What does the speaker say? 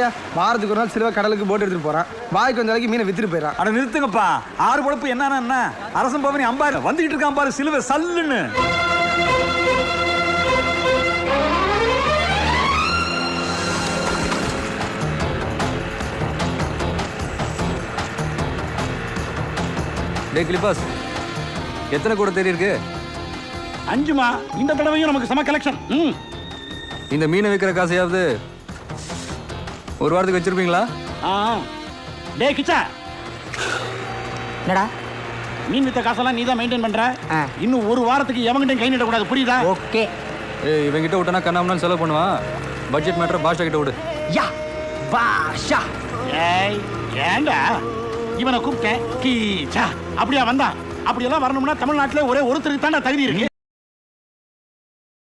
என்னையா வாரத்துக்கு ஒரு நாள் சிலுவை கடலுக்கு போட்டு எடுத்துட்டு போறான், வாய்க்கு வந்த வரைக்கும் மீனை வித்துட்டு போயிடறான். அட நிறுத்துங்கப்பா, ஆறு பொழப்பு என்ன அரசன் பவனி அம்பாரு வந்துகிட்டு இருக்கான் பாரு சிலுவை சல்லுன்னு. டேய் கிளிபாஸ், எத்தனை கூட தேடி இருக்கு? 5மா. இந்த தடவையும் நமக்கு சம கலெக்ஷன். இந்த மீனை விற்கிற காசையாவது ஒரு வாரத்துக்கு வச்சிருப்பீங்களா? டேய் கிச்சா, என்னடா மீன் வித்த காசெல்லாம் நீ தான் மெயின்டைன் பண்ற. இன்னும் ஒரு வாரத்துக்கு எவங்கிட்டையும் கை நீட்ட கூடாது, புரியுதா? ஓகே. ஏய், இவங்கிட்ட விட்டனா கண்ணாமண்ணு செலவு பண்ணுவான். பட்ஜெட் மேட்டர் பாஷா கிட்ட விடு. யா பாஷா. ஏய் ஏண்டா இவனை கூப்பிட்டேன் கீச்சா அப்படியா வந்தான்? அப்படியெல்லாம் வரணும்னா தமிழ்நாட்டில் ஒரே ஒருத்தருக்கு தாண்டா தகுதி இருக்கு.